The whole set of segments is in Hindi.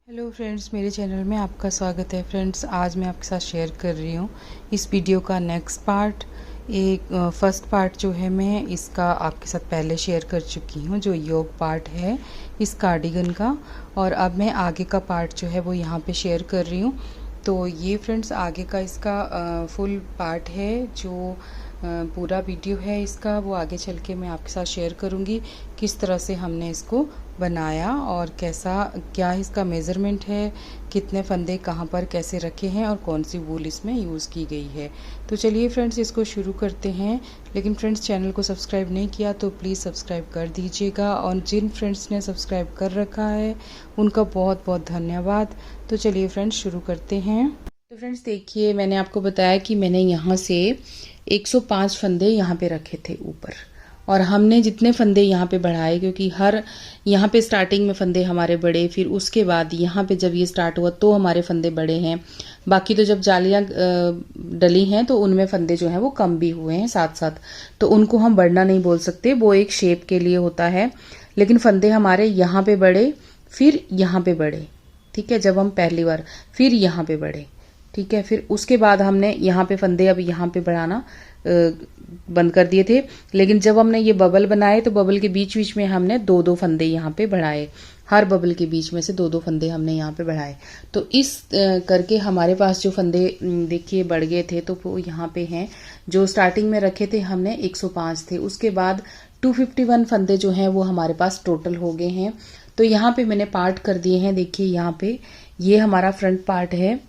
हेलो फ्रेंड्स, मेरे चैनल में आपका स्वागत है। फ्रेंड्स, आज मैं आपके साथ शेयर कर रही हूँ इस वीडियो का नेक्स्ट पार्ट। एक फर्स्ट पार्ट जो है मैं इसका आपके साथ पहले शेयर कर चुकी हूँ, जो योग पार्ट है इस कार्डिगन का। और अब मैं आगे का पार्ट जो है वो यहाँ पे शेयर कर रही हूँ। तो ये फ्रेंड्स आगे का इसका फुल पार्ट है, जो पूरा वीडियो है इसका, वो आगे चल के मैं आपके साथ शेयर करूँगी किस तरह से हमने इसको बनाया और कैसा क्या इसका मेज़रमेंट है, कितने फंदे कहाँ पर कैसे रखे हैं और कौन सी वूल इसमें यूज़ की गई है। तो चलिए फ्रेंड्स, इसको शुरू करते हैं। लेकिन फ्रेंड्स, चैनल को सब्सक्राइब नहीं किया तो प्लीज़ सब्सक्राइब कर दीजिएगा, और जिन फ्रेंड्स ने सब्सक्राइब कर रखा है उनका बहुत बहुत धन्यवाद। तो चलिए फ्रेंड्स, शुरू करते हैं। तो फ्रेंड्स देखिए, मैंने आपको बताया कि मैंने यहाँ से 105 फंदे यहाँ पे रखे थे ऊपर, और हमने जितने फंदे यहाँ पे बढ़ाए, क्योंकि हर यहाँ पे स्टार्टिंग में फंदे हमारे बड़े, फिर उसके बाद यहाँ पे जब ये स्टार्ट हुआ तो हमारे फंदे बड़े हैं। बाकी तो जब जालियाँ डली हैं तो उनमें फंदे जो हैं वो कम भी हुए हैं साथ साथ, तो उनको हम बढ़ना नहीं बोल सकते, वो एक शेप के लिए होता है। लेकिन फंदे हमारे यहाँ पे बड़े, फिर यहाँ पे बड़े, ठीक है, जब हम पहली बार, फिर यहाँ पे बढ़े, ठीक है, फिर उसके बाद हमने यहाँ पे फंदे अब यहाँ पे बढ़ाना बंद कर दिए थे। लेकिन जब हमने ये बबल बनाए तो बबल के बीच बीच में हमने दो दो फंदे यहाँ पे बढ़ाए, हर बबल के बीच में से दो दो फंदे हमने यहाँ पे बढ़ाए। तो इस करके हमारे पास जो फंदे देखिए बढ़ गए थे, तो वो यहाँ पे हैं। जो स्टार्टिंग में रखे थे हमने 105 थे, उसके बाद 251 फंदे जो हैं वो हमारे पास टोटल हो गए हैं। तो यहाँ पे मैंने पार्ट कर दिए हैं। देखिए यहाँ पे ये हमारा फ्रंट पार्ट है,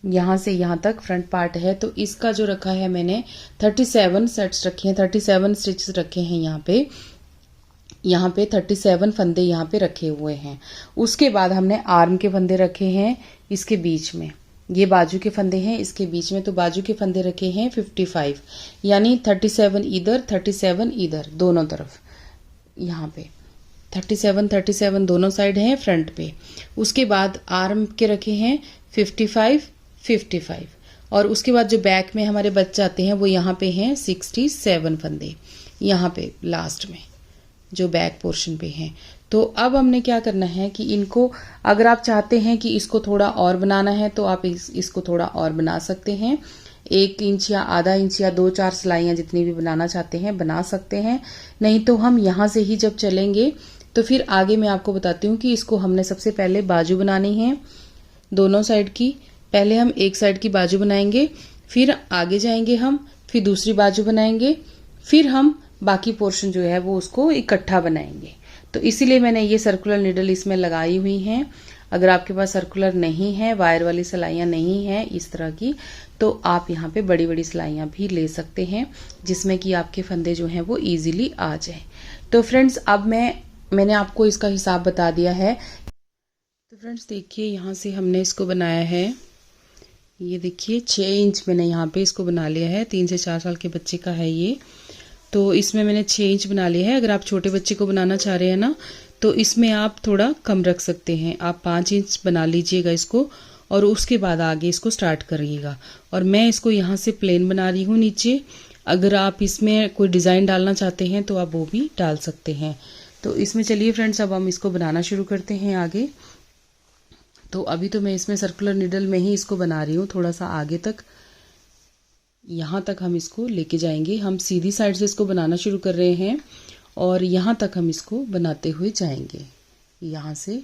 यहाँ से यहाँ तक फ्रंट पार्ट है। तो इसका जो रखा है मैंने 37 सेट्स रखे हैं, 37 स्टिचेस रखे हैं यहाँ पे 37 फंदे यहाँ पे रखे हुए हैं। उसके बाद हमने आर्म के फंदे रखे हैं इसके बीच में, ये बाजू के फंदे हैं इसके बीच में, तो बाजू के फंदे रखे हैं 55, यानी 37 इधर 37 इधर, दोनों तरफ यहाँ पे 37 दोनों साइड हैं फ्रंट पे। उसके बाद आर्म के रखे हैं 55, और उसके बाद जो बैक में हमारे बच जाते हैं वो यहाँ पे हैं 67 फंदे, यहाँ पे लास्ट में जो बैक पोर्शन पे हैं। तो अब हमने क्या करना है कि इनको, अगर आप चाहते हैं कि इसको थोड़ा और बनाना है तो आप इसको थोड़ा और बना सकते हैं, 1 इंच या आधा इंच या 2-4 सिलाइयाँ जितनी भी बनाना चाहते हैं बना सकते हैं। नहीं तो हम यहाँ से ही जब चलेंगे तो फिर आगे मैं आपको बताती हूँ कि इसको हमने सबसे पहले बाजू बनानी है दोनों साइड की। पहले हम एक साइड की बाजू बनाएंगे, फिर आगे जाएंगे हम, फिर दूसरी बाजू बनाएंगे, फिर हम बाकी पोर्शन जो है वो उसको इकट्ठा बनाएंगे। तो इसीलिए मैंने ये सर्कुलर निडल इसमें लगाई हुई हैं। अगर आपके पास सर्कुलर नहीं है, वायर वाली सिलाइयाँ नहीं है इस तरह की, तो आप यहाँ पे बड़ी बड़ी सिलाइयाँ भी ले सकते हैं, जिसमें कि आपके फंदे जो हैं वो ईजिली आ जाए। तो फ्रेंड्स, अब मैंने आपको इसका हिसाब बता दिया है। तो फ्रेंड्स देखिए, यहाँ से हमने इसको बनाया है, ये देखिए 6 इंच मैंने यहाँ पे इसको बना लिया है। 3 से 4 साल के बच्चे का है ये, तो इसमें मैंने 6 इंच बना लिया है। अगर आप छोटे बच्चे को बनाना चाह रहे हैं ना, तो इसमें आप थोड़ा कम रख सकते हैं, आप 5 इंच बना लीजिएगा इसको, और उसके बाद आगे इसको स्टार्ट करिएगा। और मैं इसको यहाँ से प्लेन बना रही हूँ नीचे। अगर आप इसमें कोई डिज़ाइन डालना चाहते हैं तो आप वो भी डाल सकते हैं। तो इसमें चलिए फ्रेंड्स, अब हम इसको बनाना शुरू करते हैं आगे। तो अभी तो मैं इसमें सर्कुलर निडल में ही इसको बना रही हूँ, थोड़ा सा आगे तक, यहाँ तक हम इसको लेके जाएंगे। हम सीधी साइड से इसको बनाना शुरू कर रहे हैं और यहाँ तक हम इसको बनाते हुए जाएंगे। यहाँ से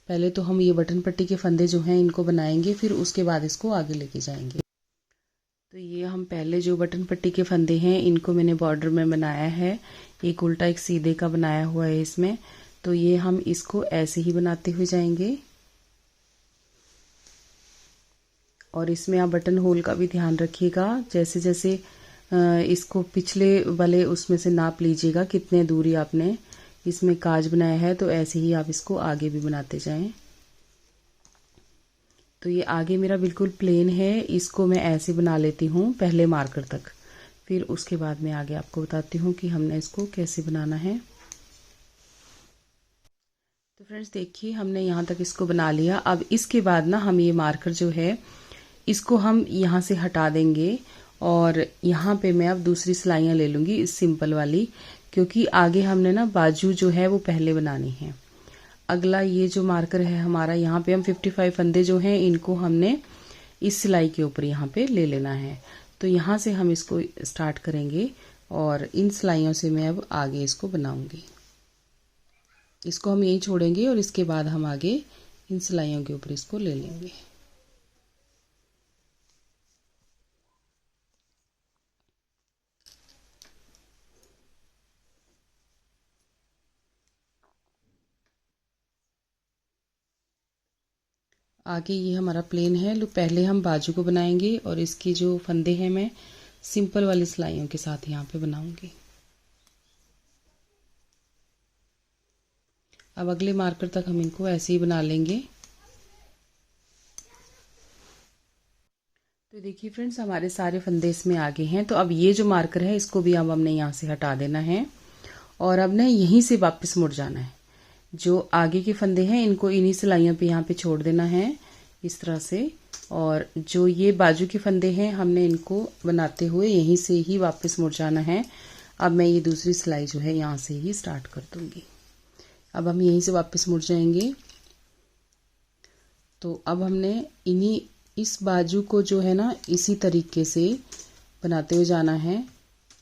पहले तो हम ये बटन पट्टी के फंदे जो हैं इनको बनाएंगे, फिर उसके बाद इसको आगे लेके जाएंगे। तो ये हम पहले जो बटन पट्टी के फंदे हैं इनको मैंने बॉर्डर में बनाया है, एक उल्टा एक सीधे का बनाया हुआ है इसमें। तो ये हम इसको ऐसे ही बनाते हुए जाएंगे, और इसमें आप बटन होल का भी ध्यान रखिएगा। जैसे जैसे इसको पिछले वाले उसमें से नाप लीजिएगा कितने दूरी आपने इसमें काज बनाया है, तो ऐसे ही आप इसको आगे भी बनाते जाएं। तो ये आगे मेरा बिल्कुल प्लेन है, इसको मैं ऐसे बना लेती हूँ पहले मार्कर तक, फिर उसके बाद मैं आगे आपको बताती हूँ कि हमने इसको कैसे बनाना है। तो फ्रेंड्स देखिए, हमने यहाँ तक इसको बना लिया। अब इसके बाद ना हम ये मार्कर जो है इसको हम यहाँ से हटा देंगे, और यहाँ पे मैं अब दूसरी सिलाइयाँ ले लूँगी इस सिंपल वाली, क्योंकि आगे हमने ना बाजू जो है वो पहले बनानी है। अगला ये जो मार्कर है हमारा, यहाँ पे हम 55 फंदे जो हैं इनको हमने इस सिलाई के ऊपर यहाँ पे ले लेना है। तो यहाँ से हम इसको स्टार्ट करेंगे और इन सिलाइयों से मैं अब आगे इसको बनाऊंगी। इसको हम यहीं छोड़ेंगे और इसके बाद हम आगे इन सिलाइयों के ऊपर इसको ले लेंगे। आगे ये हमारा प्लेन है। पहले हम बाजू को बनाएंगे और इसकी जो फंदे हैं मैं सिंपल वाली सिलाइयों के साथ यहाँ पे बनाऊंगी। अब अगले मार्कर तक हम इनको ऐसे ही बना लेंगे। तो देखिए फ्रेंड्स, हमारे सारे फंदे इसमें आगे हैं। तो अब ये जो मार्कर है इसको भी अब हमने यहाँ से हटा देना है और अब ने यहीं से वापस मुड़ जाना है। जो आगे के फंदे हैं इनको इन्हीं सिलाइयों पे यहाँ पे छोड़ देना है इस तरह से, और जो ये बाजू के फंदे हैं हमने इनको बनाते हुए यहीं से ही वापस मुड़ जाना है। अब मैं ये दूसरी सिलाई जो है यहाँ से ही स्टार्ट कर दूंगी। अब हम यहीं से वापस मुड़ जाएंगे। तो अब हमने इन्हीं इस बाजू को जो है ना इसी तरीके से बनाते हुए जाना है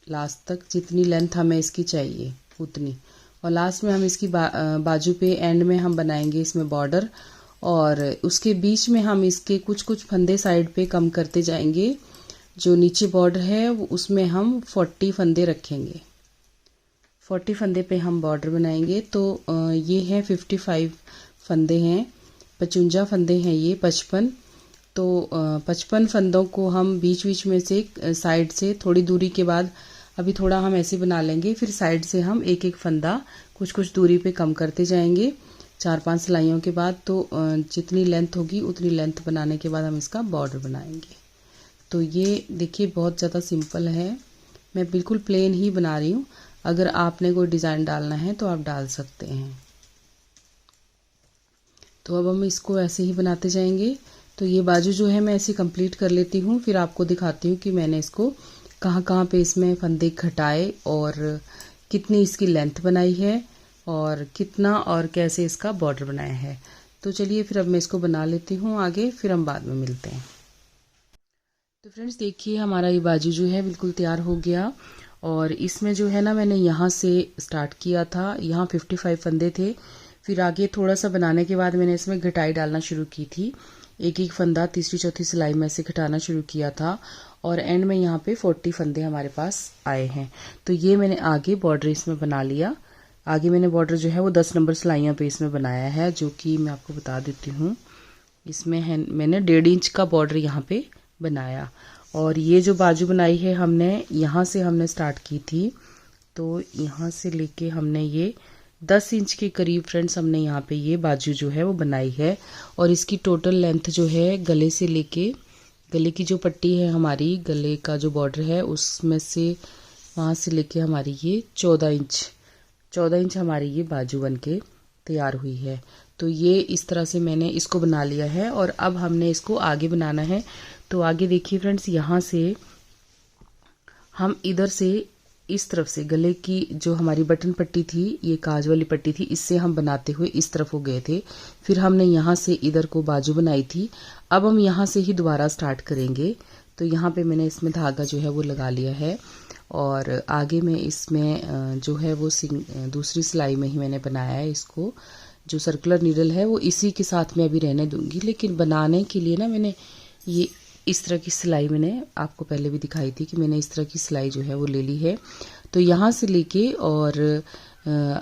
लास्ट तक, जितनी लेंथ हमें इसकी चाहिए उतनी। और लास्ट में हम इसकी बाजू पे एंड में हम बनाएंगे इसमें बॉर्डर, और उसके बीच में हम इसके कुछ कुछ फंदे साइड पे कम करते जाएंगे। जो नीचे बॉर्डर है उसमें हम 40 फंदे रखेंगे। 40 फंदे पे हम बॉर्डर बनाएंगे। तो ये है 55 फंदे हैं, 55 फंदे हैं ये 55। तो 55 फंदों को हम बीच बीच में से साइड से थोड़ी दूरी के बाद अभी थोड़ा हम ऐसे बना लेंगे, फिर साइड से हम एक एक फंदा कुछ कुछ दूरी पे कम करते जाएंगे 4-5 सिलाइयों के बाद। तो जितनी लेंथ होगी उतनी लेंथ बनाने के बाद हम इसका बॉर्डर बनाएंगे। तो ये देखिए बहुत ज़्यादा सिंपल है, मैं बिल्कुल प्लेन ही बना रही हूँ। अगर आपने कोई डिज़ाइन डालना है तो आप डाल सकते हैं। तो अब हम इसको ऐसे ही बनाते जाएंगे। तो ये बाजू जो है मैं ऐसे कंप्लीट कर लेती हूँ, फिर आपको दिखाती हूँ कि मैंने इसको कहाँ कहाँ पे इसमें फंदे घटाए और कितनी इसकी लेंथ बनाई है और कितना और कैसे इसका बॉर्डर बनाया है। तो चलिए फिर अब मैं इसको बना लेती हूँ आगे, फिर हम बाद में मिलते हैं। तो फ्रेंड्स देखिए हमारा ये बाजू जो है बिल्कुल तैयार हो गया। और इसमें जो है ना मैंने यहाँ से स्टार्ट किया था, यहाँ 55 फंदे थे, फिर आगे थोड़ा सा बनाने के बाद मैंने इसमें घटाई डालना शुरू की थी। एक एक फंदा तीसरी चौथी सिलाई में से घटाना शुरू किया था और एंड में यहाँ पे 40 फंदे हमारे पास आए हैं। तो ये मैंने आगे बॉर्डर इसमें बना लिया। आगे मैंने बॉर्डर जो है वो 10 नंबर सिलाइयों पे इसमें बनाया है, जो कि मैं आपको बता देती हूँ। इसमें है मैंने 1.5 इंच का बॉर्डर यहाँ पे बनाया। और ये जो बाजू बनाई है हमने यहाँ से हमने स्टार्ट की थी, तो यहाँ से लेके हमने ये 10 इंच के करीब फ्रेंड्स हमने यहाँ पे ये बाजू जो है वो बनाई है। और इसकी टोटल लेंथ जो है गले से लेके, गले की जो पट्टी है हमारी, गले का जो बॉर्डर है उसमें से वहाँ से लेके हमारी ये 14 इंच हमारी ये बाजू बन के तैयार हुई है। तो ये इस तरह से मैंने इसको बना लिया है और अब हमने इसको आगे बनाना है। तो आगे देखिए फ्रेंड्स, यहाँ से हम इधर से इस तरफ से गले की जो हमारी बटन पट्टी थी, ये काज वाली पट्टी थी, इससे हम बनाते हुए इस तरफ हो गए थे। फिर हमने यहाँ से इधर को बाजू बनाई थी। अब हम यहाँ से ही दोबारा स्टार्ट करेंगे। तो यहाँ पे मैंने इसमें धागा जो है वो लगा लिया है और आगे में इसमें जो है वो दूसरी सिलाई में ही मैंने बनाया है इसको। जो सर्कुलर नीडल है वो इसी के साथ में अभी रहने दूंगी, लेकिन बनाने के लिए ना मैंने ये इस तरह की सिलाई मैंने आपको पहले भी दिखाई थी कि मैंने इस तरह की सिलाई जो है वो ले ली है। तो यहाँ से लेके और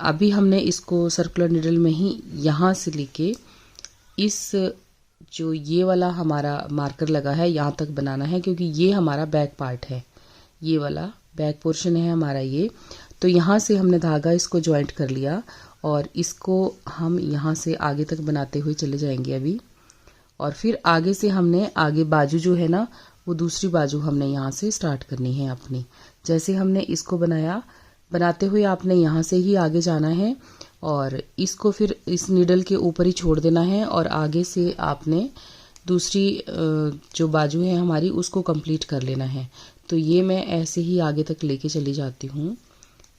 अभी हमने इसको सर्कुलर नीडल में ही यहाँ से लेके इस जो ये वाला हमारा मार्कर लगा है यहाँ तक बनाना है, क्योंकि ये हमारा बैक पार्ट है, ये वाला बैक पोर्शन है हमारा ये। तो यहाँ से हमने धागा इसको ज्वाइंट कर लिया और इसको हम यहाँ से आगे तक बनाते हुए चले जाएंगे अभी। और फिर आगे से हमने आगे बाजू जो है ना वो दूसरी बाजू हमने यहाँ से स्टार्ट करनी है अपनी। जैसे हमने इसको बनाया, बनाते हुए आपने यहाँ से ही आगे जाना है और इसको फिर इस नीडल के ऊपर ही छोड़ देना है और आगे से आपने दूसरी जो बाजू है हमारी उसको कंप्लीट कर लेना है। तो ये मैं ऐसे ही आगे तक लेके चली जाती हूँ।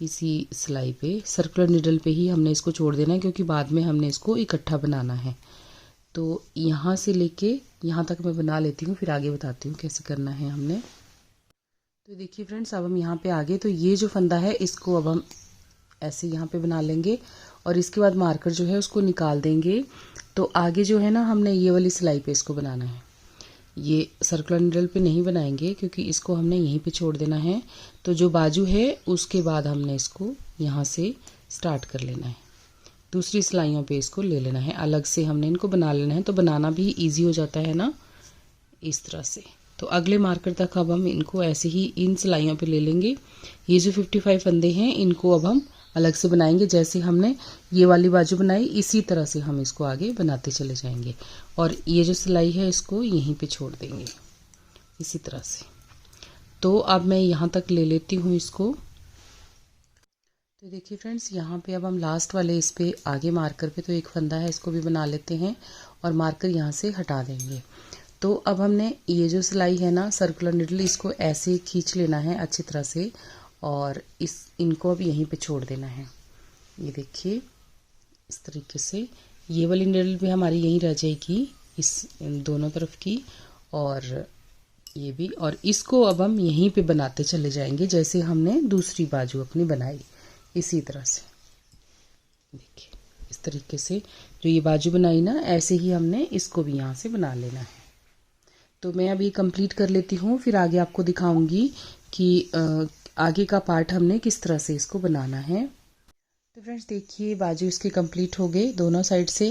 इसी सिलाई पे सर्कुलर नीडल पे ही हमने इसको छोड़ देना है, क्योंकि बाद में हमने इसको इकट्ठा बनाना है। तो यहाँ से लेके यहाँ तक मैं बना लेती हूँ, फिर आगे बताती हूँ कैसे करना है हमने। तो देखिए फ्रेंड्स, अब हम यहाँ पे आगे, तो ये जो फंदा है इसको अब हम ऐसे यहाँ पे बना लेंगे और इसके बाद मार्कर जो है उसको निकाल देंगे। तो आगे जो है ना, हमने ये वाली सिलाई पे इसको बनाना है। ये सर्कुलर नीडल पे नहीं बनाएंगे, क्योंकि इसको हमने यहीं पे छोड़ देना है। तो जो बाजू है उसके बाद हमने इसको यहाँ से स्टार्ट कर लेना है, दूसरी सिलाइयों पे इसको ले लेना है, अलग से हमने इनको बना लेना है। तो बनाना भी इजी हो जाता है ना इस तरह से। तो अगले मार्कर तक अब हम इनको ऐसे ही इन सिलाइयों पे ले लेंगे। ये जो 55 फंदे हैं इनको अब हम अलग से बनाएंगे। जैसे हमने ये वाली बाजू बनाई, इसी तरह से हम इसको आगे बनाते चले जाएंगे और ये जो सिलाई है इसको यहीं पे छोड़ देंगे इसी तरह से। तो अब मैं यहाँ तक ले लेती हूँ इसको। तो देखिए फ्रेंड्स, यहाँ पे अब हम लास्ट वाले इस पे आगे मार्कर पे तो एक फंदा है, इसको भी बना लेते हैं और मार्कर यहाँ से हटा देंगे। तो अब हमने ये जो सिलाई है ना सर्कुलर नीडल, इसको ऐसे खींच लेना है अच्छी तरह से और इनको अब यहीं पे छोड़ देना है। ये देखिए इस तरीके से ये वाली नीडल भी हमारी यहीं रह जाएगी, इस दोनों तरफ की और ये भी। और इसको अब हम यहीं पे बनाते चले जाएंगे जैसे हमने दूसरी बाजू अपनी बनाई, इसी तरह से। देखिए इस तरीके से जो ये बाजू बनाई ना, ऐसे ही हमने इसको भी यहाँ से बना लेना है। तो मैं अभी कंप्लीट कर लेती हूँ, फिर आगे आपको दिखाऊंगी कि आगे का पार्ट हमने किस तरह से इसको बनाना है। तो फ्रेंड्स देखिए, बाजू इसके कंप्लीट हो गए दोनों साइड से।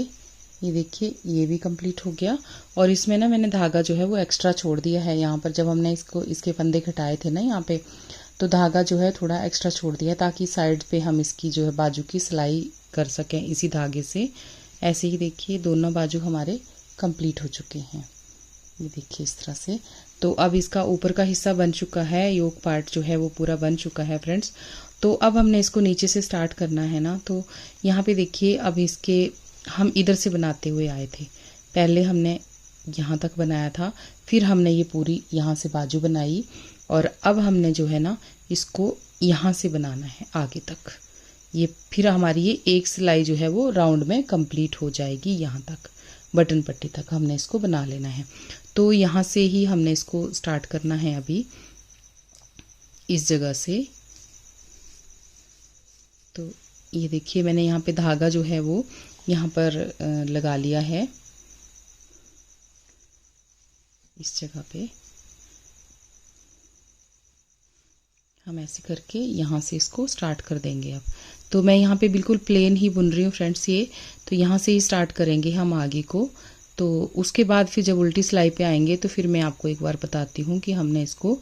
ये देखिए ये भी कंप्लीट हो गया और इसमें ना मैंने धागा जो है वो एक्स्ट्रा छोड़ दिया है। यहाँ पर जब हमने इसके फंदे घटाए थे ना यहाँ पे, तो धागा जो है थोड़ा एक्स्ट्रा छोड़ दिया ताकि साइड पे हम इसकी जो है बाजू की सिलाई कर सकें इसी धागे से। ऐसे ही देखिए दोनों बाजू हमारे कंप्लीट हो चुके हैं, ये देखिए इस तरह से। तो अब इसका ऊपर का हिस्सा बन चुका है, योक पार्ट जो है वो पूरा बन चुका है फ्रेंड्स। तो अब हमने इसको नीचे से स्टार्ट करना है ना। तो यहाँ पे देखिए, अब इसके हम इधर से बनाते हुए आए थे, पहले हमने यहाँ तक बनाया था, फिर हमने ये पूरी यहाँ से बाजू बनाई और अब हमने जो है ना इसको यहाँ से बनाना है आगे तक। ये फिर हमारी ये एक सिलाई जो है वो राउंड में कंप्लीट हो जाएगी, यहाँ तक बटन पट्टी तक हमने इसको बना लेना है। तो यहाँ से ही हमने इसको स्टार्ट करना है अभी इस जगह से। तो ये देखिए मैंने यहाँ पे धागा जो है वो यहाँ पर लगा लिया है इस जगह पे। हम ऐसे करके यहाँ से इसको स्टार्ट कर देंगे। अब तो मैं यहाँ पे बिल्कुल प्लेन ही बुन रही हूँ फ्रेंड्स ये। तो यहाँ से ही स्टार्ट करेंगे हम आगे को। तो उसके बाद फिर जब उल्टी सिलाई पे आएंगे तो फिर मैं आपको एक बार बताती हूँ कि हमने इसको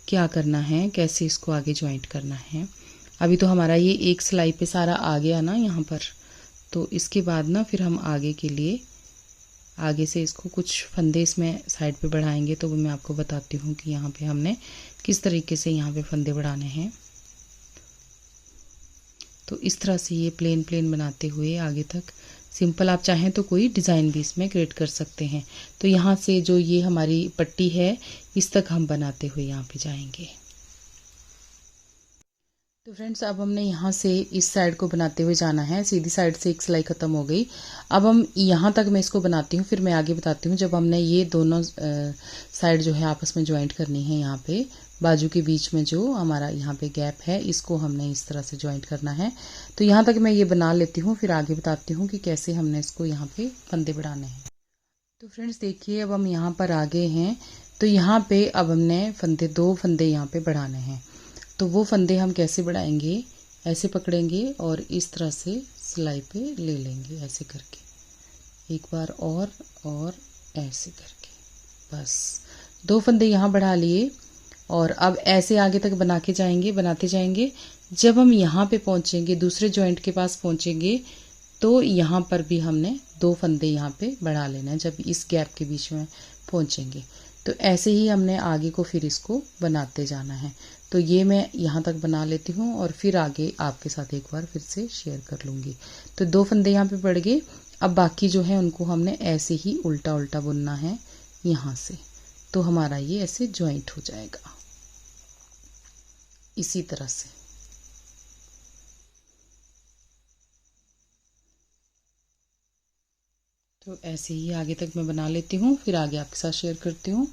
क्या करना है, कैसे इसको आगे ज्वाइंट करना है। अभी तो हमारा ये एक सिलाई पे सारा आ गया ना यहाँ पर। तो इसके बाद ना फिर हम आगे के लिए आगे से इसको कुछ फंदे इसमें साइड पे बढ़ाएंगे, तो वो मैं आपको बताती हूँ कि यहाँ पे हमने किस तरीके से यहाँ पे फंदे बढ़ाने हैं। तो इस तरह से ये प्लेन प्लेन बनाते हुए आगे तक सिंपल, आप चाहें तो कोई डिज़ाइन भी इसमें क्रिएट कर सकते हैं। तो यहाँ से जो ये हमारी पट्टी है इस तक हम बनाते हुए यहाँ पे जाएंगे। तो फ्रेंड्स अब हमने यहाँ से इस साइड को बनाते हुए जाना है, सीधी साइड से एक सिलाई ख़त्म हो गई। अब हम यहाँ तक मैं इसको बनाती हूँ, फिर मैं आगे बताती हूँ। जब हमने ये दोनों साइड जो है आपस में ज्वाइंट करनी है, यहाँ पे बाजू के बीच में जो हमारा यहाँ पे गैप है इसको हमने इस तरह से ज्वाइंट करना है। तो यहाँ तक मैं ये बना लेती हूँ, फिर आगे बताती हूँ कि कैसे हमने इसको यहाँ पे फंदे बढ़ाने हैं। तो फ्रेंड्स देखिए, अब हम यहाँ पर आ गए हैं। तो यहाँ पे अब हमने दो फंदे यहाँ पे बढ़ाने हैं। तो वो फंदे हम कैसे बढ़ाएंगे, ऐसे पकड़ेंगे और इस तरह से सिलाई पे ले लेंगे ऐसे करके, एक बार और ऐसे करके, बस दो फंदे यहाँ बढ़ा लिए। और अब ऐसे आगे तक बनाते जाएंगे। जब हम यहाँ पे पहुँचेंगे, दूसरे जॉइंट के पास पहुँचेंगे, तो यहाँ पर भी हमने दो फंदे यहाँ पे बढ़ा लेना है जब इस गैप के बीच में पहुँचेंगे। तो ऐसे ही हमने आगे को फिर इसको बनाते जाना है। तो ये मैं यहाँ तक बना लेती हूँ और फिर आगे आपके साथ एक बार फिर से शेयर कर लूँगी। तो दो फंदे यहाँ पे बढ़ गए। अब बाकी जो है उनको हमने ऐसे ही उल्टा उल्टा बुनना है यहाँ से। तो हमारा ये ऐसे ज्वाइंट हो जाएगा इसी तरह से। तो ऐसे ही आगे तक मैं बना लेती हूँ, फिर आगे आपके साथ शेयर करती हूँ।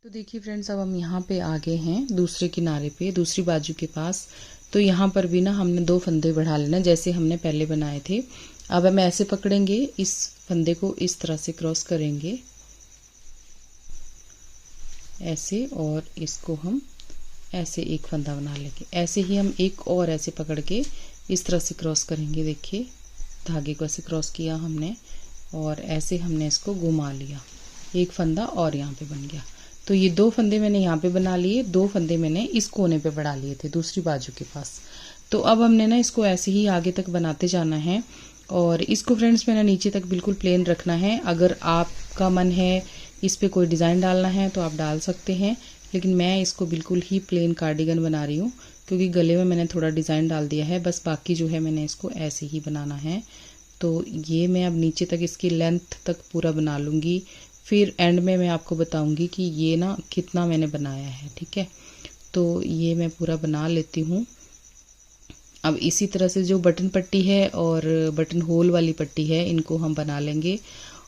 तो देखिए फ्रेंड्स, अब हम यहाँ पे आ गए हैं दूसरे किनारे पे, दूसरी बाजू के पास। तो यहाँ पर भी ना हमने 2 फंदे बढ़ा लेना जैसे हमने पहले बनाए थे। अब हम ऐसे पकड़ेंगे, इस फंदे को इस तरह से क्रॉस करेंगे ऐसे, और इसको हम ऐसे एक फंदा बना लेंगे। ऐसे ही हम एक और ऐसे पकड़ के इस तरह से क्रॉस करेंगे। देखिए धागे को ऐसे क्रॉस किया हमने और ऐसे हमने इसको घुमा लिया, एक फंदा और यहाँ पे बन गया। तो ये 2 फंदे मैंने यहाँ पे बना लिए, 2 फंदे मैंने इस कोने पे बढ़ा लिए थे दूसरी बाजू के पास। तो अब हमने ना इसको ऐसे ही आगे तक बनाते जाना है। और इसको फ्रेंड्स मैंने नीचे तक बिल्कुल प्लेन रखना है। अगर आपका मन है इस पे कोई डिज़ाइन डालना है तो आप डाल सकते हैं, लेकिन मैं इसको बिल्कुल ही प्लेन कार्डिगन बना रही हूँ क्योंकि गले में मैंने थोड़ा डिज़ाइन डाल दिया है। बस बाकी जो है मैंने इसको ऐसे ही बनाना है। तो ये मैं अब नीचे तक इसकी लेंथ तक पूरा बना लूँगी, फिर एंड में मैं आपको बताऊंगी कि ये ना कितना मैंने बनाया है। ठीक है, तो ये मैं पूरा बना लेती हूँ। अब इसी तरह से जो बटन पट्टी है और बटन होल वाली पट्टी है इनको हम बना लेंगे,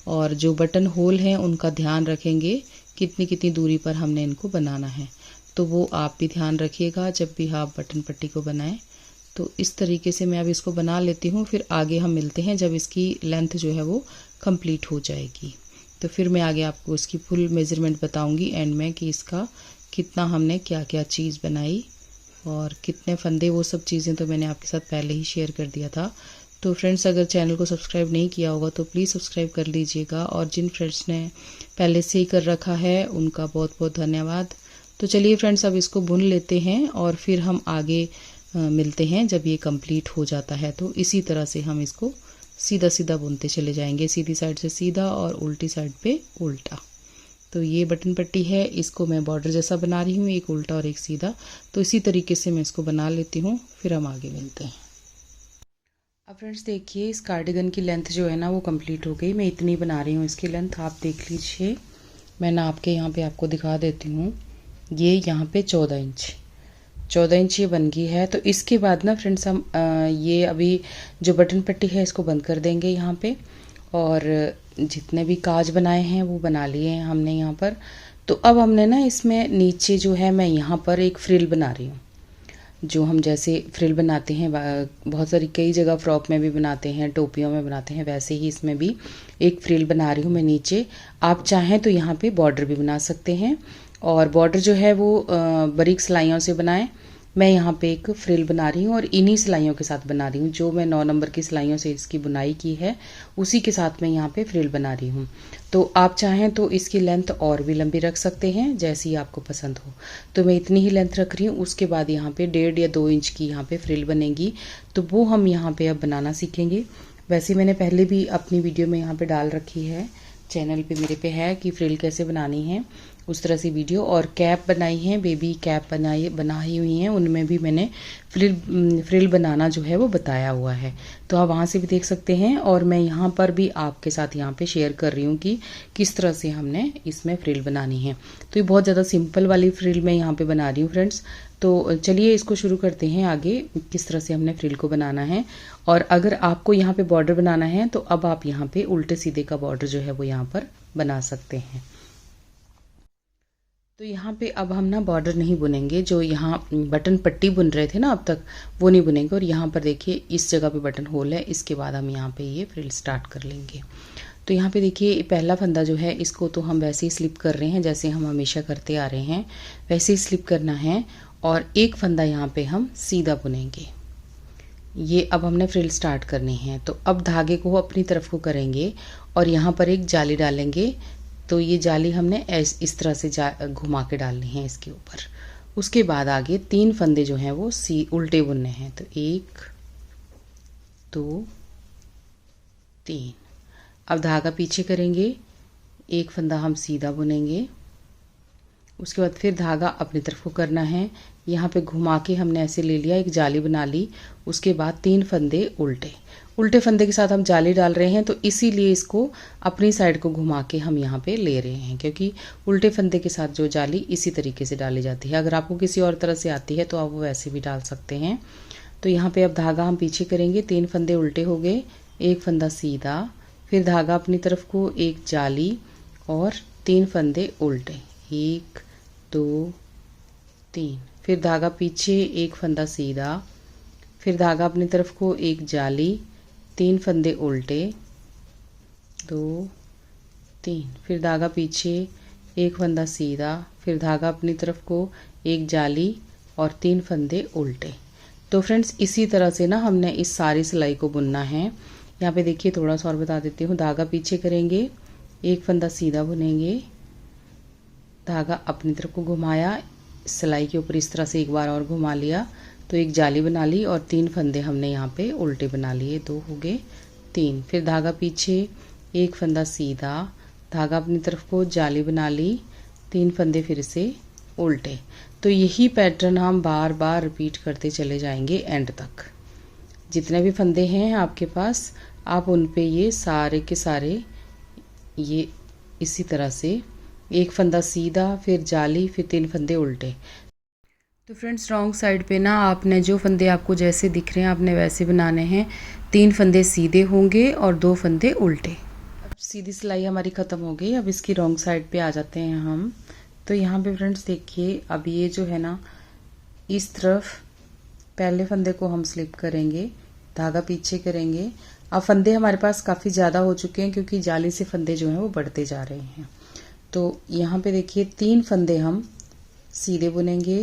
और जो बटन होल हैं उनका ध्यान रखेंगे कितनी कितनी दूरी पर हमने इनको बनाना है। तो वो आप भी ध्यान रखिएगा जब भी आप बटन पट्टी को बनाएं। तो इस तरीके से मैं अब इसको बना लेती हूँ, फिर आगे हम मिलते हैं जब इसकी लेंथ जो है वो कंप्लीट हो जाएगी। तो फिर मैं आगे आपको इसकी फुल मेज़रमेंट बताऊंगी एंड में कि इसका कितना हमने क्या क्या चीज़ बनाई और कितने फंदे, वो सब चीज़ें तो मैंने आपके साथ पहले ही शेयर कर दिया था। तो फ्रेंड्स, अगर चैनल को सब्सक्राइब नहीं किया होगा तो प्लीज़ सब्सक्राइब कर लीजिएगा, और जिन फ्रेंड्स ने पहले से ही कर रखा है उनका बहुत बहुत धन्यवाद। तो चलिए फ्रेंड्स, अब इसको बुन लेते हैं और फिर हम आगे मिलते हैं जब ये कंप्लीट हो जाता है। तो इसी तरह से हम इसको सीधा सीधा बुनते चले जाएंगे, सीधी साइड से सीधा और उल्टी साइड पे उल्टा। तो ये बटन पट्टी है, इसको मैं बॉर्डर जैसा बना रही हूँ, एक उल्टा और एक सीधा। तो इसी तरीके से मैं इसको बना लेती हूँ, फिर हम आगे मिलते हैं। अब फ्रेंड्स देखिए, इस कार्डिगन की लेंथ जो है ना वो कंप्लीट हो गई। मैं इतनी बना रही हूँ इसकी लेंथ, आप देख लीजिए। मैं ना आपके यहाँ पे आपको दिखा देती हूँ, ये यहाँ पे 14 इंच ये बन गई है। तो इसके बाद ना फ्रेंड्स हम ये अभी जो बटन पट्टी है इसको बंद कर देंगे यहाँ पे, और जितने भी काज बनाए हैं वो बना लिए हैं हमने यहाँ पर। तो अब हमने ना इसमें नीचे जो है मैं यहाँ पर एक फ्रिल बना रही हूँ, जो हम जैसे फ्रिल बनाते हैं बहुत सारी कई जगह फ्रॉक में भी बनाते हैं, टोपियों में बनाते हैं, वैसे ही इसमें भी एक फ्रिल बना रही हूँ मैं नीचे। आप चाहें तो यहाँ पे बॉर्डर भी बना सकते हैं, और बॉर्डर जो है वो बारीक सिलाइयों से बनाएं। मैं यहाँ पे एक फ्रिल बना रही हूँ और इन्हीं सिलाइयों के साथ बना रही हूँ, जो मैं 9 नंबर की सिलाइयों से इसकी बुनाई की है उसी के साथ मैं यहाँ पे फ्रिल बना रही हूँ। तो आप चाहें तो इसकी लेंथ और भी लंबी रख सकते हैं, जैसी आपको पसंद हो। तो मैं इतनी ही लेंथ रख रही हूँ। उसके बाद यहाँ पे 1.5 या 2 इंच की यहाँ पे फ्रिल बनेगी, तो वो हम यहाँ पे अब बनाना सीखेंगे। वैसे मैंने पहले भी अपनी वीडियो में यहाँ पे डाल रखी है, चैनल पे मेरे पे है कि फ्रिल कैसे बनानी है, उस तरह से वीडियो। और कैप बनाई है, बेबी कैप बनाई हुई हैं, उनमें भी मैंने फ्रिल बनाना जो है वो बताया हुआ है, तो आप वहाँ से भी देख सकते हैं। और मैं यहाँ पर भी आपके साथ यहाँ पे शेयर कर रही हूँ कि किस तरह से हमने इसमें फ्रिल बनानी है। तो ये बहुत ज़्यादा सिंपल वाली फ्रिल मैं यहाँ पे बना रही हूँ फ्रेंड्स। तो चलिए इसको शुरू करते हैं आगे, किस तरह से हमने फ्रिल को बनाना है। और अगर आपको यहाँ पे बॉर्डर बनाना है तो अब आप यहाँ पे उल्टे सीधे का बॉर्डर जो है वो यहाँ पर बना सकते हैं। तो यहाँ पे अब हम ना बॉर्डर नहीं बुनेंगे, जो यहाँ बटन पट्टी बुन रहे थे ना अब तक, वो नहीं बुनेंगे। और यहाँ पर देखिए इस जगह पे बटन होल है, इसके बाद हम यहाँ पे ये फ्रिल स्टार्ट कर लेंगे। तो यहाँ पे देखिए पहला फंदा जो है इसको तो हम वैसे ही स्लिप कर रहे हैं जैसे हम हमेशा करते आ रहे हैं, वैसे ही स्लिप करना है। और एक फंदा यहाँ पे हम सीधा बुनेंगे। ये अब हमने फ्रिल स्टार्ट करनी है। तो अब धागे को अपनी तरफ को करेंगे और यहाँ पर एक जाली डालेंगे। तो ये जाली हमने इस तरह से घुमा के डालनी है इसके ऊपर। उसके बाद आगे 3 फंदे जो हैं वो उल्टे बुनने हैं। तो 1 2 3। अब धागा पीछे करेंगे, एक फंदा हम सीधा बुनेंगे, उसके बाद फिर धागा अपनी तरफ को करना है। यहाँ पे घुमा के हमने ऐसे ले लिया, एक जाली बना ली। उसके बाद 3 फंदे उल्टे फंदे के साथ हम जाली डाल रहे हैं, तो इसीलिए इसको अपनी साइड को घुमा के हम यहाँ पे ले रहे हैं, क्योंकि उल्टे फंदे के साथ जो जाली इसी तरीके से डाली जाती है। अगर आपको किसी और तरह से आती है तो आप वो वैसे भी डाल सकते हैं। तो यहाँ पे अब धागा हम पीछे करेंगे, 3 फंदे उल्टे हो गए, एक फंदा सीधा, फिर धागा अपनी तरफ को एक जाली और 3 फंदे उल्टे, 1 2 3। फिर धागा पीछे, एक फंदा सीधा, फिर धागा अपनी तरफ को एक जाली, 3 फंदे उल्टे, 2 3। फिर धागा पीछे, एक फंदा सीधा, फिर धागा अपनी तरफ को एक जाली और 3 फंदे उल्टे। तो फ्रेंड्स इसी तरह से ना हमने इस सारी सिलाई को बुनना है। यहाँ पे देखिए थोड़ा सा और बता देती हूँ। धागा पीछे करेंगे, एक फंदा सीधा बुनेंगे, धागा अपनी तरफ को घुमाया, सिलाई के ऊपर इस तरह से एक बार और घुमा लिया, तो एक जाली बना ली और 3 फंदे हमने यहाँ पे उल्टे बना लिए, 2 हो गए 3। फिर धागा पीछे, एक फंदा सीधा, धागा अपनी तरफ को जाली बना ली, 3 फंदे फिर से उल्टे। तो यही पैटर्न हम बार बार रिपीट करते चले जाएंगे एंड तक। जितने भी फंदे हैं आपके पास, आप उन पे ये सारे के सारे ये इसी तरह से एक फंदा सीधा, फिर जाली, फिर 3 फंदे उल्टे। तो फ्रेंड्स रॉन्ग साइड पे ना आपने जो फंदे आपको जैसे दिख रहे हैं आपने वैसे बनाने हैं। 3 फंदे सीधे होंगे और 2 फंदे उल्टे। अब सीधी सिलाई हमारी ख़त्म हो गई। अब इसकी रॉन्ग साइड पे आ जाते हैं हम। तो यहाँ पे फ्रेंड्स देखिए, अब ये जो है ना, इस तरफ पहले फंदे को हम स्लिप करेंगे, धागा पीछे करेंगे। अब फंदे हमारे पास काफ़ी ज़्यादा हो चुके हैं क्योंकि जाली से फंदे जो हैं वो बढ़ते जा रहे हैं। तो यहाँ पे देखिए 3 फंदे हम सीधे बुनेंगे,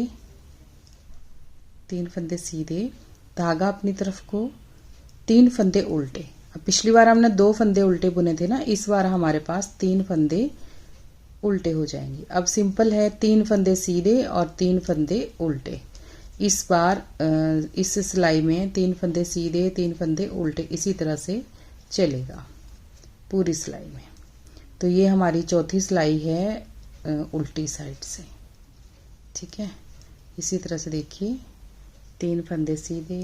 3 फंदे सीधे, धागा अपनी तरफ को, 3 फंदे उल्टे। अब पिछली बार हमने 2 फंदे उल्टे बुने थे ना, इस बार हमारे पास 3 फंदे उल्टे हो जाएंगे। अब सिंपल है, 3 फंदे सीधे और 3 फंदे उल्टे। इस बार इस सिलाई में 3 फंदे सीधे, 3 फंदे उल्टे, इसी तरह से चलेगा पूरी सिलाई में। तो ये हमारी चौथी सिलाई है उल्टी साइड से, ठीक है। इसी तरह से देखिए, 3 फंदे सीधे,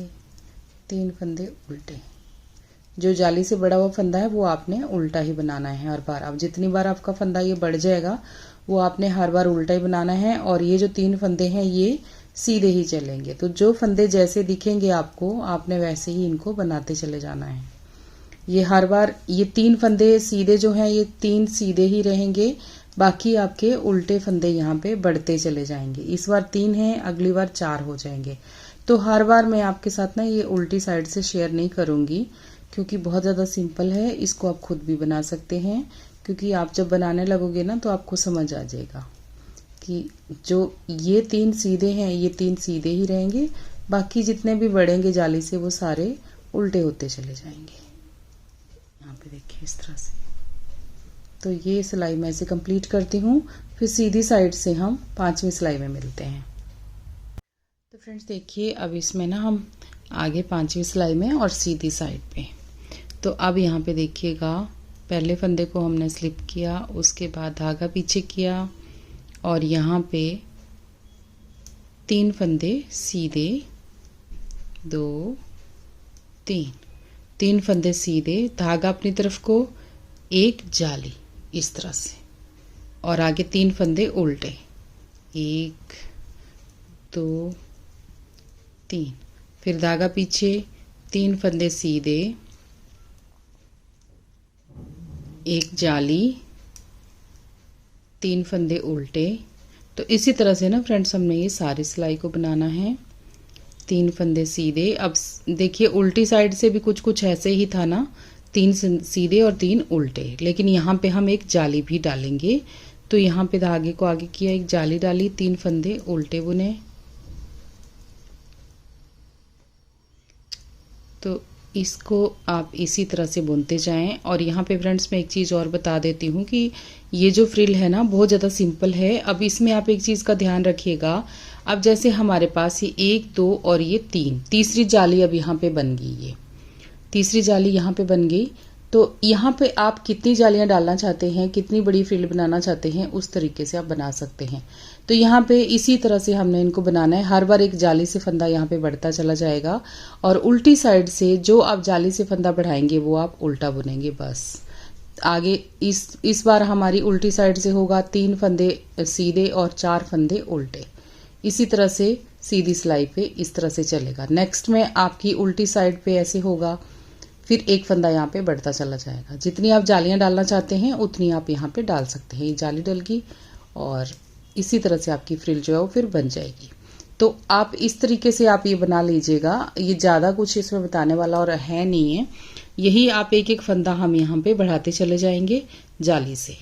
3 फंदे उल्टे। जो जाली से बड़ा हुआ फंदा है वो आपने उल्टा ही बनाना है हर बार। अब जितनी बार आपका फंदा ये बढ़ जाएगा वो आपने हर बार उल्टा ही बनाना है। और ये जो 3 फंदे हैं ये सीधे ही चलेंगे। तो जो फंदे जैसे दिखेंगे आपको, आपने वैसे ही इनको बनाते चले जाना है। ये हर बार ये 3 फंदे सीधे जो हैं ये 3 सीधे ही रहेंगे, बाकी आपके उल्टे फंदे यहाँ पे बढ़ते चले जाएंगे। इस बार 3 हैं, अगली बार 4 हो जाएंगे। तो हर बार मैं आपके साथ ना ये उल्टी साइड से शेयर नहीं करूँगी क्योंकि बहुत ज़्यादा सिंपल है। इसको आप खुद भी बना सकते हैं क्योंकि आप जब बनाने लगोगे ना तो आपको समझ आ जाएगा कि जो ये 3 सीधे हैं ये 3 सीधे ही रहेंगे, बाकी जितने भी बढ़ेंगे जाली से वो सारे उल्टे होते चले जाएंगे। यहाँ पे देखिए इस तरह से। तो ये सिलाई मैं इसे कंप्लीट करती हूँ, फिर सीधी साइड से हम 5वीं सिलाई में मिलते हैं। तो फ्रेंड्स देखिए, अब इसमें ना हम आगे 5वीं सिलाई में और सीधी साइड पे। तो अब यहाँ पे देखिएगा, पहले फंदे को हमने स्लिप किया, उसके बाद धागा पीछे किया और यहाँ पे 3 फंदे सीधे, 2 3 फंदे सीधे, धागा अपनी तरफ को, एक जाली इस तरह से, और आगे 3 फंदे उल्टे, 1 2 3। फिर धागा पीछे, 3 फंदे सीधे, एक जाली, 3 फंदे उल्टे। तो इसी तरह से ना फ्रेंड्स हमने ये सारी सिलाई को बनाना है। 3 फंदे सीधे। अब देखिए उल्टी साइड से भी कुछ कुछ ऐसे ही था ना, 3 सीधे और 3 उल्टे, लेकिन यहाँ पे हम एक जाली भी डालेंगे। तो यहाँ पे धागे को आगे किया, एक जाली डाली, 3 फंदे उल्टे बुने। तो इसको आप इसी तरह से बुनते जाएं। और यहाँ पे फ्रेंड्स मैं एक चीज़ और बता देती हूँ कि ये जो फ्रिल है ना बहुत ज़्यादा सिंपल है। अब इसमें आप एक चीज़ का ध्यान रखिएगा। अब जैसे हमारे पास ये 1 2 और ये 3, तीसरी जाली अब यहाँ पे बन गई, ये तीसरी जाली यहाँ पे बन गई। तो यहाँ पे आप कितनी जालियाँ डालना चाहते हैं, कितनी बड़ी फ्रिल बनाना चाहते हैं, उस तरीके से आप बना सकते हैं। तो यहाँ पे इसी तरह से हमने इनको बनाना है। हर बार एक जाली से फंदा यहाँ पे बढ़ता चला जाएगा और उल्टी साइड से जो आप जाली से फंदा बढ़ाएंगे वो आप उल्टा बुनेंगे बस। आगे इस बार हमारी उल्टी साइड से होगा 3 फंदे सीधे और 4 फंदे उल्टे। इसी तरह से सीधी सिलाई पे इस तरह से चलेगा। नेक्स्ट में आपकी उल्टी साइड पे ऐसे होगा, फिर एक फंदा यहाँ पे बढ़ता चला जाएगा। जितनी आप जालियाँ डालना चाहते हैं उतनी आप यहाँ पे डाल सकते हैं। ये जाली डल गई और इसी तरह से आपकी फ्रिल जो है वो फिर बन जाएगी। तो आप इस तरीके से आप ये बना लीजिएगा। ये ज़्यादा कुछ इसमें बताने वाला और है नहीं है। यही आप एक एक फंदा हम यहाँ पे बढ़ाते चले जाएंगे जाली से।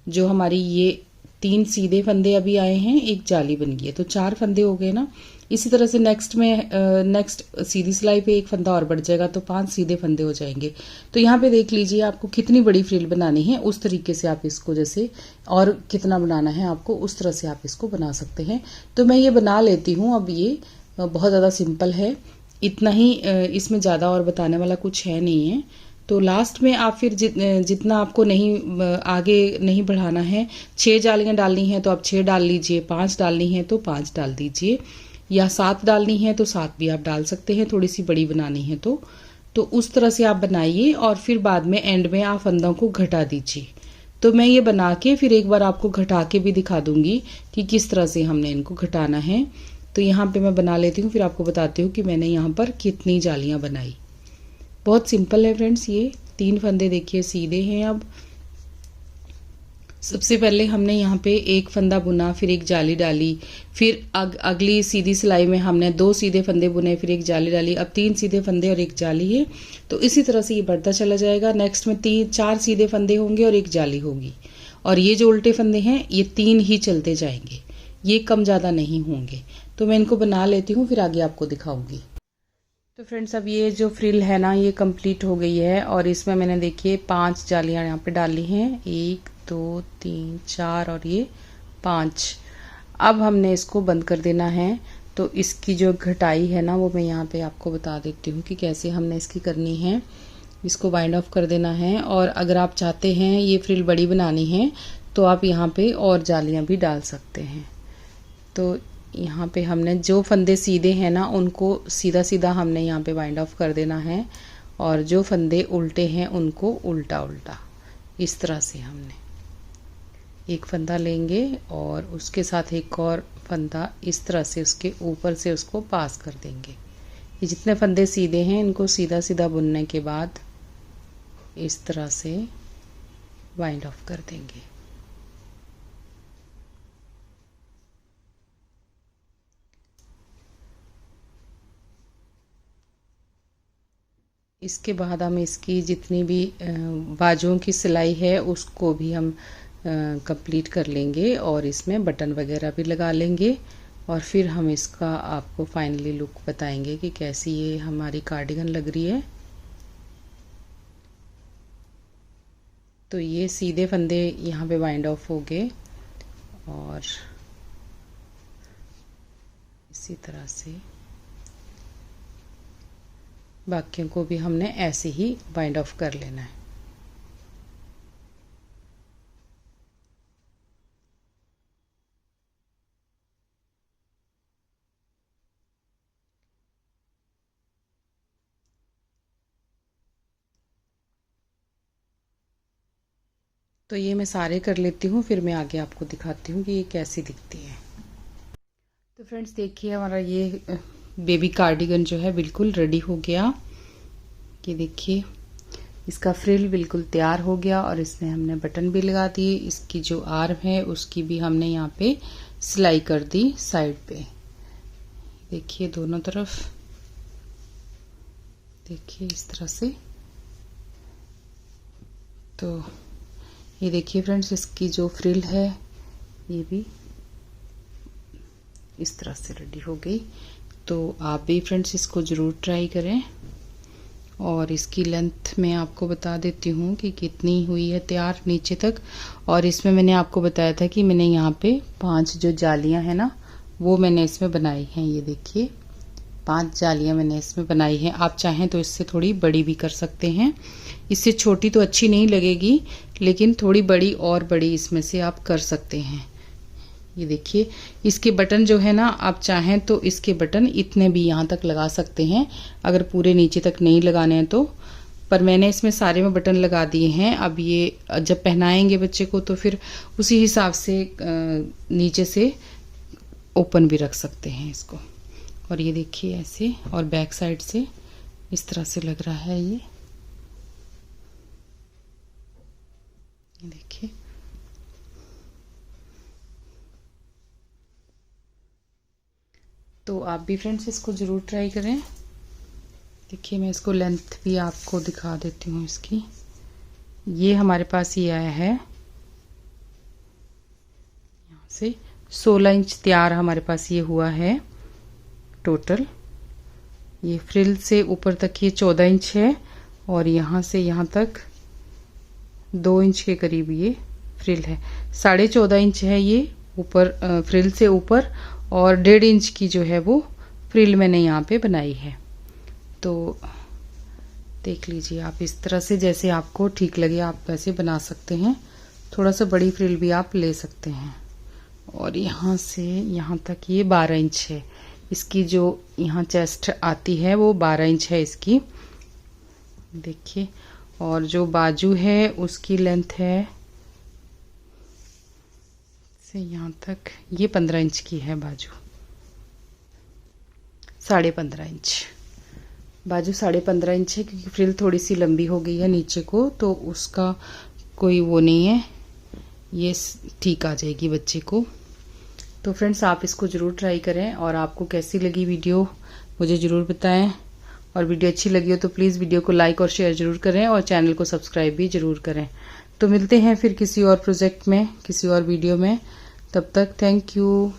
जो हमारी ये 3 सीधे फंदे अभी आए हैं, एक जाली बन गई है, तो 4 फंदे हो गए ना। इसी तरह से नेक्स्ट सीधी सिलाई पे एक फंदा और बढ़ जाएगा तो 5 सीधे फंदे हो जाएंगे। तो यहाँ पे देख लीजिए आपको कितनी बड़ी फ्रिल बनानी है, उस तरीके से आप इसको जैसे और कितना बनाना है आपको उस तरह से आप इसको बना सकते हैं। तो मैं ये बना लेती हूँ। अब ये बहुत ज़्यादा सिंपल है, इतना ही, इसमें ज़्यादा और बताने वाला कुछ है नहीं है। तो लास्ट में आप फिर जितना आपको नहीं आगे नहीं बढ़ाना है, 6 जालियाँ डालनी है तो आप 6 डाल लीजिए, 5 डालनी है तो 5 डाल दीजिए, या 7 डालनी है तो 7 भी आप डाल सकते हैं, थोड़ी सी बड़ी बनानी है तो उस तरह से आप बनाइए। और फिर बाद में एंड में आप फंदों को घटा दीजिए। तो मैं ये बना के फिर एक बार आपको घटा के भी दिखा दूंगी कि किस तरह से हमने इनको घटाना है। तो यहाँ पे मैं बना लेती हूँ, फिर आपको बताती हूँ कि मैंने यहाँ पर कितनी जालियाँ बनाई। बहुत सिंपल है फ्रेंड्स। ये 3 फंदे देखिए सीधे हैं। अब सबसे पहले हमने यहाँ पे एक फंदा बुना, फिर एक जाली डाली, फिर अगली सीधी सिलाई में हमने 2 सीधे फंदे बुने, फिर एक जाली डाली। अब 3 सीधे फंदे और एक जाली है। तो इसी तरह से ये बढ़ता चला जाएगा। नेक्स्ट में 4 सीधे फंदे होंगे और एक जाली होगी। और ये जो उल्टे फंदे हैं ये 3 ही चलते जाएंगे, ये कम ज़्यादा नहीं होंगे। तो मैं इनको बना लेती हूँ, फिर आगे आपको दिखाऊंगी। तो फ्रेंड्स अब ये जो फ्रिल है ना ये कंप्लीट हो गई है। और इसमें मैंने देखिए 5 जालियाँ यहाँ पे डाली हैं, 1 2 3 4 और ये 5। अब हमने इसको बंद कर देना है। तो इसकी जो घटाई है ना वो मैं यहाँ पे आपको बता देती हूँ कि कैसे हमने इसकी करनी है। इसको वाइंड ऑफ कर देना है। और अगर आप चाहते हैं ये फ्रिल बड़ी बनानी है तो आप यहाँ पे और जालियाँ भी डाल सकते हैं। तो यहाँ पे हमने जो फंदे सीधे हैं ना उनको सीधा सीधा हमने यहाँ पे वाइंड ऑफ कर देना है, और जो फंदे उल्टे हैं उनको उल्टा उल्टा इस तरह से हमने एक फंदा लेंगे और उसके साथ एक और फंदा इस तरह से उसके ऊपर से उसको पास कर देंगे। ये जितने फंदे सीधे हैं इनको सीधा सीधा बुनने के बाद इस तरह से वाइंड ऑफ कर देंगे। इसके बाद हम इसकी जितनी भी बाजुओं की सिलाई है उसको भी हम कंप्लीट कर लेंगे और इसमें बटन वगैरह भी लगा लेंगे। और फिर हम इसका आपको फाइनली लुक बताएंगे कि कैसी ये हमारी कार्डिगन लग रही है। तो ये सीधे फंदे यहाँ पे वाइंड ऑफ हो गए और इसी तरह से बाकियों को भी हमने ऐसे ही वाइंड ऑफ कर लेना है। तो ये मैं सारे कर लेती हूँ, फिर मैं आगे आपको दिखाती हूँ कि ये कैसी दिखती है। तो फ्रेंड्स देखिए हमारा ये बेबी कार्डिगन जो है बिल्कुल रेडी हो गया। ये देखिए इसका फ्रिल बिल्कुल तैयार हो गया और इसमें हमने बटन भी लगा दिए। इसकी जो आर्म है उसकी भी हमने यहाँ पे सिलाई कर दी साइड पे। देखिए दोनों तरफ देखिए इस तरह से। तो ये देखिए फ्रेंड्स इसकी जो फ्रिल है ये भी इस तरह से रेडी हो गई। तो आप भी फ्रेंड्स इसको ज़रूर ट्राई करें। और इसकी लेंथ मैं आपको बता देती हूँ कि कितनी हुई है तैयार नीचे तक। और इसमें मैंने आपको बताया था कि मैंने यहाँ पे 5 जो जालियाँ हैं ना वो मैंने इसमें बनाई हैं। ये देखिए 5 जालियाँ मैंने इसमें बनाई हैं। आप चाहें तो इससे थोड़ी बड़ी भी कर सकते हैं। इससे छोटी तो अच्छी नहीं लगेगी, लेकिन थोड़ी बड़ी और बड़ी इसमें से आप कर सकते हैं। ये देखिए इसके बटन जो है ना आप चाहें तो इसके बटन इतने भी यहाँ तक लगा सकते हैं, अगर पूरे नीचे तक नहीं लगाने हैं तो। पर मैंने इसमें सारे में बटन लगा दिए हैं। अब ये जब पहनाएंगे बच्चे को तो फिर उसी हिसाब से नीचे से ओपन भी रख सकते हैं इसको। और ये देखिए ऐसे, और बैक साइड से इस तरह से लग रहा है ये। ये देखिए, तो आप भी फ्रेंड्स इसको ज़रूर ट्राई करें। देखिए, मैं इसको लेंथ भी आपको दिखा देती हूँ इसकी। ये हमारे पास ये आया है यहाँ से 16 इंच तैयार हमारे पास ये हुआ है टोटल। ये फ्रिल से ऊपर तक ये 14 इंच है और यहाँ से यहाँ तक 2 इंच के करीब ये फ्रिल है। 14.5 इंच है ये ऊपर फ्रिल से ऊपर, और 1.5 इंच की जो है वो फ्रिल मैंने यहाँ पे बनाई है। तो देख लीजिए आप, इस तरह से जैसे आपको ठीक लगे आप वैसे बना सकते हैं। थोड़ा सा बड़ी फ्रिल भी आप ले सकते हैं। और यहाँ से यहाँ तक ये 12 इंच है। इसकी जो यहाँ चेस्ट आती है वो 12 इंच है इसकी, देखिए। और जो बाजू है उसकी लेंथ है से यहाँ तक, ये 15 इंच की है बाजू, 15.5 इंच बाजू, 15.5 इंच है, क्योंकि फ्रिल थोड़ी सी लंबी हो गई है नीचे को, तो उसका कोई वो नहीं है, ये ठीक आ जाएगी बच्चे को। तो फ्रेंड्स आप इसको ज़रूर ट्राई करें, और आपको कैसी लगी वीडियो मुझे ज़रूर बताएं। और वीडियो अच्छी लगी हो तो प्लीज़ वीडियो को लाइक और शेयर ज़रूर करें, और चैनल को सब्सक्राइब भी ज़रूर करें। तो मिलते हैं फिर किसी और प्रोजेक्ट में, किसी और वीडियो में। तब तक थैंक यू।